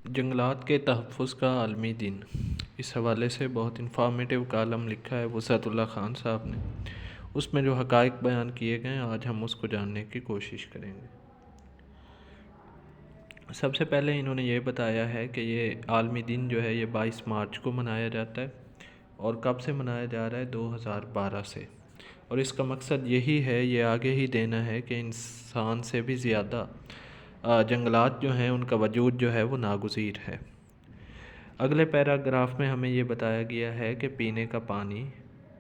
جنگلات کے تحفظ کا عالمی دن، اس حوالے سے بہت انفارمیٹیو کالم لکھا ہے وسعت اللہ خان صاحب نے۔ اس میں جو حقائق بیان کیے گئے ہیں آج ہم اس کو جاننے کی کوشش کریں گے۔ سب سے پہلے انہوں نے یہ بتایا ہے کہ یہ عالمی دن جو ہے یہ 22 مارچ کو منایا جاتا ہے، اور کب سے منایا جا رہا ہے؟ 2012 سے۔ اور اس کا مقصد یہی ہے، یہ آگے ہی دینا ہے کہ انسان سے بھی زیادہ جنگلات جو ہیں ان کا وجود جو ہے وہ ناگزیر ہے۔ اگلے پیراگراف میں ہمیں یہ بتایا گیا ہے کہ پینے کا پانی،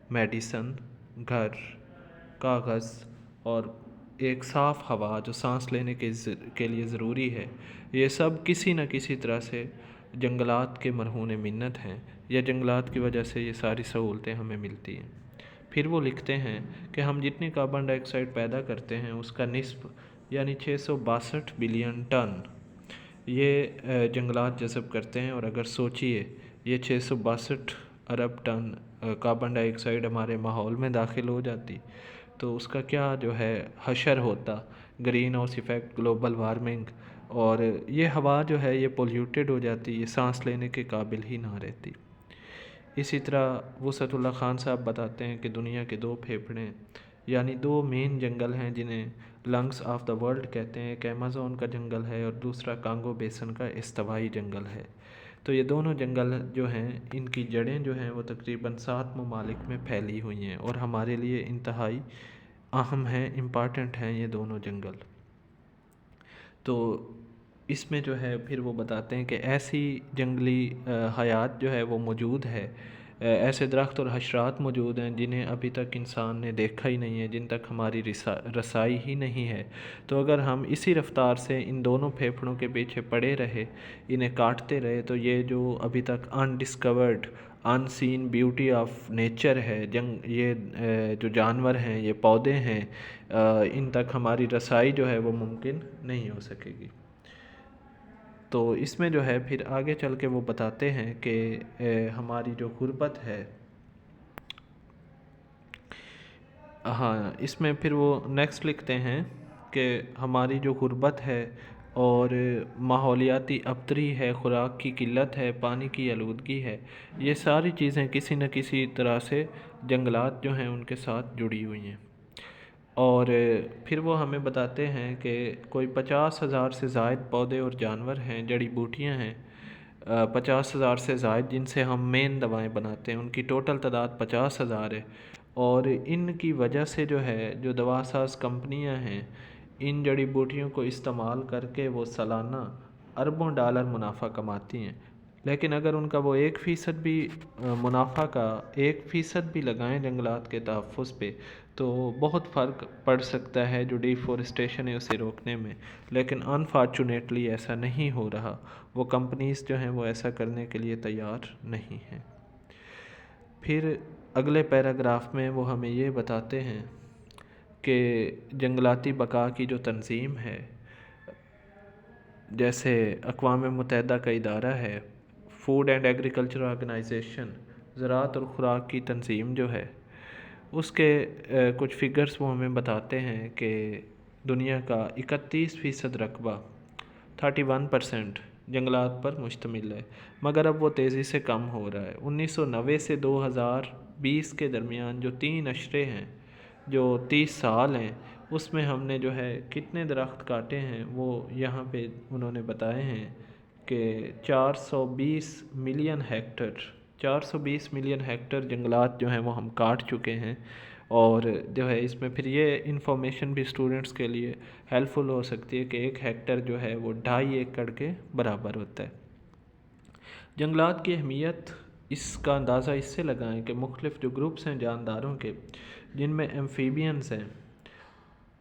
میڈیسن، گھر، کاغذ اور ایک صاف ہوا جو سانس لینے کے لیے ضروری ہے، یہ سب کسی نہ کسی طرح سے جنگلات کے مرہون منت ہیں، یا جنگلات کی وجہ سے یہ ساری سہولتیں ہمیں ملتی ہیں۔ پھر وہ لکھتے ہیں کہ ہم جتنی کاربن ڈائی آکسائڈ پیدا کرتے ہیں اس کا نصف یعنی 662 بلین ٹن یہ جنگلات جذب کرتے ہیں، اور اگر سوچئے یہ 662 ارب ٹن کاربن ڈائی آکسائڈ ہمارے ماحول میں داخل ہو جاتی تو اس کا کیا جو ہے حشر ہوتا، green house effect, global warming, اور یہ ہوا جو ہے یہ پولیوٹیڈ ہو جاتی، یہ سانس لینے کے قابل ہی نہ رہتی۔ اسی طرح وسعت اللہ خان صاحب بتاتے ہیں کہ دنیا کے 2 پھیپھڑے یعنی 2 مین جنگل ہیں جنہیں لنگس آف دا ورلڈ کہتے ہیں، ایک ایمیزون کا جنگل ہے اور دوسرا کانگو بیسن کا استوائی جنگل ہے۔ تو یہ دونوں جنگل جو ہیں ان کی جڑیں جو ہیں وہ تقریباً 7 ممالک میں پھیلی ہوئی ہیں، اور ہمارے لیے انتہائی اہم ہیں، امپارٹنٹ ہیں یہ دونوں جنگل۔ تو اس میں جو ہے پھر وہ بتاتے ہیں کہ ایسی جنگلی حیات جو ہے وہ موجود ہے، ایسے درخت اور حشرات موجود ہیں جنہیں ابھی تک انسان نے دیکھا ہی نہیں ہے، جن تک ہماری رسائی ہی نہیں ہے۔ تو اگر ہم اسی رفتار سے ان دونوں پھیپھڑوں کے پیچھے پڑے رہے، انہیں کاٹتے رہے، تو یہ جو ابھی تک انڈسکورڈ ان سین بیوٹی آف نیچر ہے، یہ جو جانور ہیں، یہ پودے ہیں، ان تک ہماری رسائی جو ہے وہ ممکن نہیں ہو سکے گی۔ تو اس میں جو ہے پھر آگے چل کے وہ بتاتے ہیں کہ ہماری جو غربت ہے، ہاں اس میں پھر وہ نیکسٹ لکھتے ہیں کہ ہماری جو غربت ہے اور ماحولیاتی ابتری ہے، خوراک کی قلت ہے، پانی کی آلودگی ہے، یہ ساری چیزیں کسی نہ کسی طرح سے جنگلات جو ہیں ان کے ساتھ جڑی ہوئی ہیں۔ اور پھر وہ ہمیں بتاتے ہیں کہ کوئی 50,000 سے زائد پودے اور جانور ہیں، جڑی بوٹیاں ہیں، 50,000 سے زائد جن سے ہم مین دوائیں بناتے ہیں، ان کی ٹوٹل تعداد 50,000 ہے، اور ان کی وجہ سے جو ہے جو دوا ساز کمپنیاں ہیں ان جڑی بوٹیوں کو استعمال کر کے وہ سالانہ اربوں ڈالر منافع کماتی ہیں، لیکن اگر ان کا وہ 1% بھی منافع کا 1% بھی لگائیں جنگلات کے تحفظ پہ تو بہت فرق پڑ سکتا ہے جو ڈیفورسٹیشن ہے اسے روکنے میں، لیکن انفارچونیٹلی ایسا نہیں ہو رہا، وہ کمپنیز جو ہیں وہ ایسا کرنے کے لیے تیار نہیں ہیں۔ پھر اگلے پیراگراف میں وہ ہمیں یہ بتاتے ہیں کہ جنگلاتی بقا کی جو تنظیم ہے، جیسے اقوام متحدہ کا ادارہ ہے فوڈ اینڈ ایگریکلچر آرگنائزیشن، زراعت اور خوراک کی تنظیم جو ہے، اس کے کچھ فگرز وہ ہمیں بتاتے ہیں کہ دنیا کا 31% رقبہ 31% جنگلات پر مشتمل ہے، مگر اب وہ تیزی سے کم ہو رہا ہے۔ 1990 سے 2020 کے درمیان جو 3 اشرے ہیں، جو 30 سال ہیں، اس میں ہم نے جو ہے کتنے درخت کاٹے ہیں وہ یہاں پہ انہوں نے بتائے ہیں کہ 420 ملین ہیکٹر جنگلات جو ہیں وہ ہم کاٹ چکے ہیں، اور جو ہے اس میں پھر یہ انفارمیشن بھی اسٹوڈنٹس کے لیے ہیلپ فل ہو سکتی ہے کہ 1 ہیکٹر جو ہے وہ 2.5 ایکڑ کے برابر ہوتا ہے۔ جنگلات کی اہمیت اس کا اندازہ اس سے لگائیں کہ مختلف جو گروپس ہیں جانداروں کے، جن میں ایمفیبینز ہیں،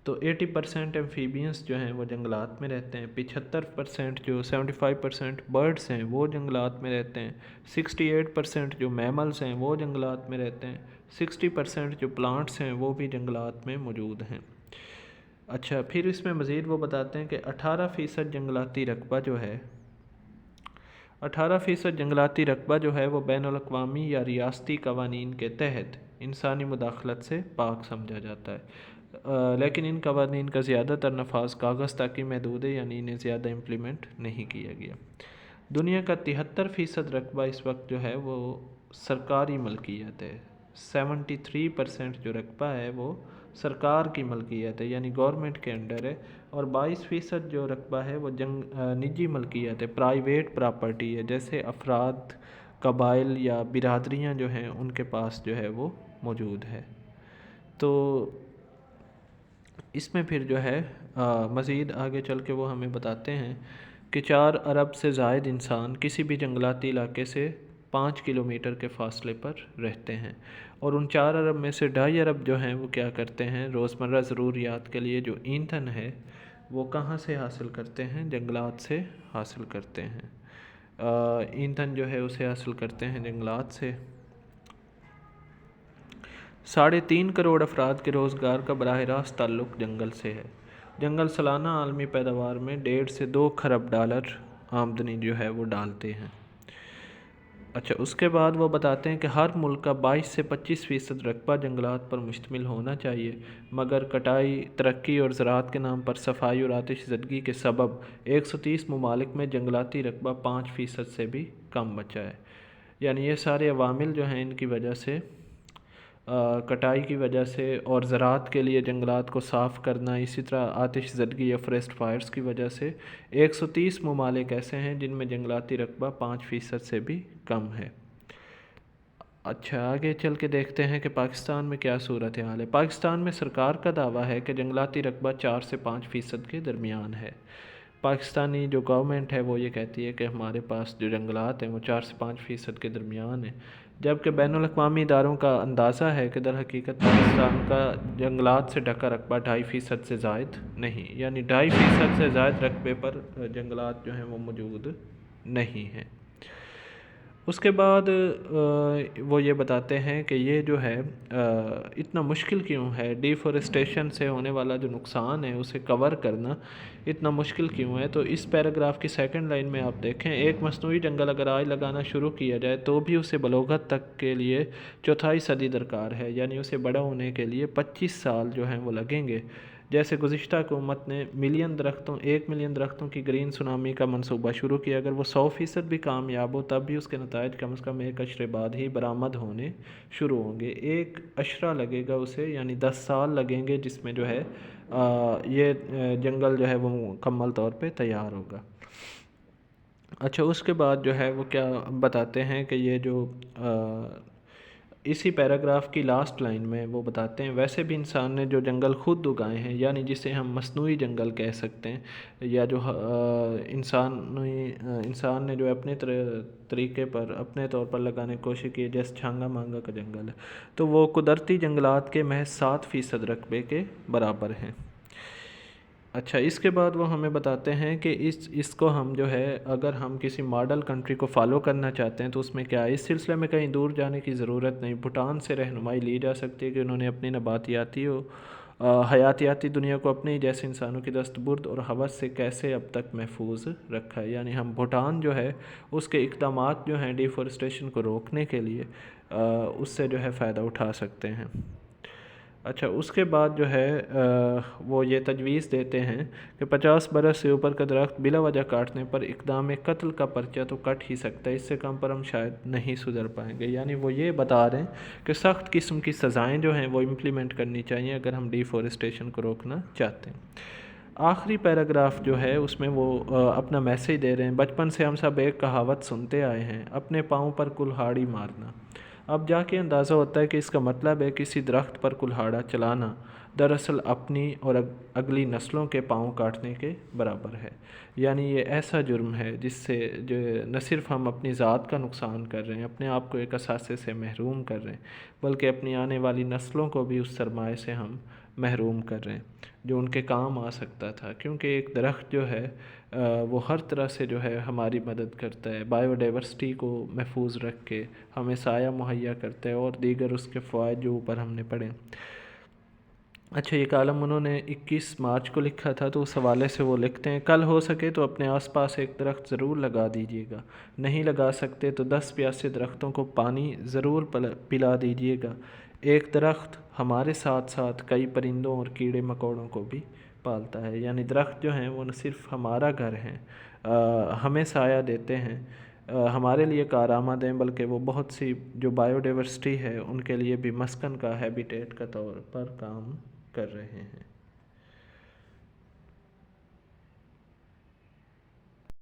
تو 80% ایمفیبینز جو ہیں وہ جنگلات میں رہتے ہیں، 75% جو 75% برڈز ہیں وہ جنگلات میں رہتے ہیں، 68% جو میملز ہیں وہ جنگلات میں رہتے ہیں، 60% جو پلانٹس ہیں وہ بھی جنگلات میں موجود ہیں۔ اچھا، پھر اس میں مزید وہ بتاتے ہیں کہ 18% جنگلاتی رقبہ جو ہے 18% جنگلاتی رقبہ جو ہے وہ بین الاقوامی یا ریاستی قوانین کے تحت انسانی مداخلت سے پاک سمجھا جاتا ہے، لیکن ان قوانین کا زیادہ تر نفاذ کاغذ تک ہی محدود ہے، یعنی انہیں زیادہ امپلیمنٹ نہیں کیا گیا۔ دنیا کا 73% رقبہ اس وقت جو ہے وہ سرکاری ملکیت ہے، 73% جو رقبہ ہے وہ سرکار کی ملکیت ہے، یعنی گورنمنٹ کے انڈر ہے، اور 22% جو رقبہ ہے وہ نجی ملکیت ہے، پرائیویٹ پراپرٹی ہے، جیسے افراد، قبائل یا برادریاں جو ہیں ان کے پاس جو ہے وہ موجود ہے۔ تو اس میں پھر جو ہے مزید آگے چل کے وہ ہمیں بتاتے ہیں کہ 4 ارب سے زائد انسان کسی بھی جنگلاتی علاقے سے 5 کلومیٹر کے فاصلے پر رہتے ہیں، اور ان 4 ارب میں سے 2.5 ارب جو ہیں وہ کیا کرتے ہیں، روزمرہ ضروریات کے لیے جو ایندھن ہے وہ کہاں سے حاصل کرتے ہیں، جنگلات سے حاصل کرتے ہیں۔ ایندھن جو ہے اسے حاصل کرتے ہیں جنگلات سے۔ 3.5 کروڑ افراد کے روزگار کا براہ راست تعلق جنگل سے ہے۔ جنگل سالانہ عالمی پیداوار میں 1.5 سے 2 کھرب ڈالر آمدنی جو ہے وہ ڈالتے ہیں۔ اچھا، اس کے بعد وہ بتاتے ہیں کہ ہر ملک کا 22 سے 25% رقبہ جنگلات پر مشتمل ہونا چاہیے، مگر کٹائی، ترقی اور زراعت کے نام پر صفائی اور آتش زدگی کے سبب 130 ممالک میں جنگلاتی رقبہ 5% سے بھی کم بچا ہے۔ یعنی یہ سارے عوامل جو ہیں ان کی وجہ سے، کٹائی کی وجہ سے اور زراعت کے لیے جنگلات کو صاف کرنا، اسی طرح آتش زدگی یا فریسٹ فائرز کی وجہ سے 130 ممالک ایسے ہیں جن میں جنگلاتی رقبہ 5% سے بھی کم ہے۔ اچھا، آگے چل کے دیکھتے ہیں کہ پاکستان میں کیا صورتحال ہے۔ پاکستان میں سرکار کا دعویٰ ہے کہ جنگلاتی رقبہ 4 سے 5% کے درمیان ہے۔ پاکستانی جو گورنمنٹ ہے وہ یہ کہتی ہے کہ ہمارے پاس جو جنگلات ہیں وہ 4 سے 5% کے درمیان ہیں، جبکہ بین الاقوامی اداروں کا اندازہ ہے کہ در حقیقت پاکستان کا جنگلات سے ڈھکا رقبہ 2.5% سے زائد نہیں، یعنی 2.5% سے زائد رقبے پر جنگلات جو ہیں وہ موجود نہیں ہیں۔ اس کے بعد وہ یہ بتاتے ہیں کہ یہ جو ہے اتنا مشکل کیوں ہے، ڈیفورسٹیشن سے ہونے والا جو نقصان ہے اسے کور کرنا اتنا مشکل کیوں ہے۔ تو اس پیراگراف کی 2nd لائن میں آپ دیکھیں، ایک مصنوعی جنگل اگر آج لگانا شروع کیا جائے تو بھی اسے بلوغت تک کے لیے 4 صدی درکار ہے، یعنی اسے بڑا ہونے کے لیے 25 سال جو ہیں وہ لگیں گے۔ جیسے گزشتہ حکومت نے 1 ملین درختوں کی گرین سونامی کا منصوبہ شروع کیا، اگر وہ 100% بھی کامیاب ہو تب بھی اس کے نتائج کم از کم 1 اشرے بعد ہی برآمد ہونے شروع ہوں گے۔ 1 اشرہ لگے گا اسے، یعنی 10 سال لگیں گے، جس میں جو ہے یہ جنگل جو ہے وہ مکمل طور پہ تیار ہوگا۔ اچھا، اس کے بعد جو ہے وہ کیا بتاتے ہیں کہ یہ جو اسی پیراگراف کی لاسٹ لائن میں وہ بتاتے ہیں، ویسے بھی انسان نے جو جنگل خود اگائے ہیں، یعنی جسے ہم مصنوعی جنگل کہہ سکتے ہیں، یا جو انسان نے جو اپنے طریقے پر اپنے طور پر لگانے کی کوشش کی ہے، جیسے چھانگا مانگا کا جنگل ہے، تو وہ قدرتی جنگلات کے محض 7% رقبے کے برابر ہیں۔ اچھا، اس کے بعد وہ ہمیں بتاتے ہیں کہ اس کو ہم جو ہے اگر ہم کسی ماڈل کنٹری کو فالو کرنا چاہتے ہیں تو اس میں کیا ہے، اس سلسلے میں کہیں دور جانے کی ضرورت نہیں، بھوٹان سے رہنمائی لی جا سکتی ہے کہ انہوں نے اپنی نباتیاتی حیاتیاتی دنیا کو اپنے جیسے انسانوں کی دستبرد اور ہوس سے کیسے اب تک محفوظ رکھا ہے، یعنی ہم بھوٹان جو ہے اس کے اقدامات جو ہیں ڈیفورسٹیشن کو روکنے کے لیے اس سے جو ہے فائدہ اٹھا سکتے ہیں۔ اچھا، اس کے بعد جو ہے وہ یہ تجویز دیتے ہیں کہ 50 برس سے اوپر کا درخت بلا وجہ کاٹنے پر اقدام قتل کا پرچہ تو کٹ ہی سکتا ہے، اس سے کم پر ہم شاید نہیں سدھر پائیں گے، یعنی وہ یہ بتا رہے ہیں کہ سخت قسم کی سزائیں جو ہیں وہ امپلیمنٹ کرنی چاہیے اگر ہم ڈیفورسٹیشن کو روکنا چاہتے ہیں۔ آخری پیراگراف جو ہے اس میں وہ اپنا میسیج دے رہے ہیں، بچپن سے ہم سب ایک کہاوت سنتے آئے ہیں، اپنے پاؤں پر کلہاڑی مارنا۔ اب جا کے اندازہ ہوتا ہے کہ اس کا مطلب ہے کسی درخت پر کلہاڑا چلانا دراصل اپنی اور اگلی نسلوں کے پاؤں کاٹنے کے برابر ہے، یعنی یہ ایسا جرم ہے جس سے جو نہ صرف ہم اپنی ذات کا نقصان کر رہے ہیں، اپنے آپ کو ایک اثاثے سے محروم کر رہے ہیں، بلکہ اپنی آنے والی نسلوں کو بھی اس سرمایہ سے ہم محروم کر رہے ہیں جو ان کے کام آ سکتا تھا، کیونکہ ایک درخت جو ہے وہ ہر طرح سے جو ہے ہماری مدد کرتا ہے، بائیو ڈائیورسٹی کو محفوظ رکھ کے ہمیں سایہ مہیا کرتا ہے اور دیگر اس کے فوائد جو اوپر ہم نے پڑھے۔ اچھا، یہ کالم انہوں نے 21 مارچ کو لکھا تھا، تو اس حوالے سے وہ لکھتے ہیں، کل ہو سکے تو اپنے آس پاس ایک درخت ضرور لگا دیجیے گا، نہیں لگا سکتے تو 10 پیاسے درختوں کو پانی ضرور پلا دیجیے گا۔ ایک درخت ہمارے ساتھ ساتھ کئی پرندوں اور کیڑے مکوڑوں کو بھی پالتا ہے، یعنی درخت جو ہیں وہ نہ صرف ہمارا گھر ہیں ہمیں سایہ دیتے ہیں، ہمارے لیے کارآمد ہیں، بلکہ وہ بہت سی جو بایو ڈائیورسٹی ہے ان کے لیے بھی مسکن کا ہیبیٹیٹ کا طور پر کام کر رہے ہیں۔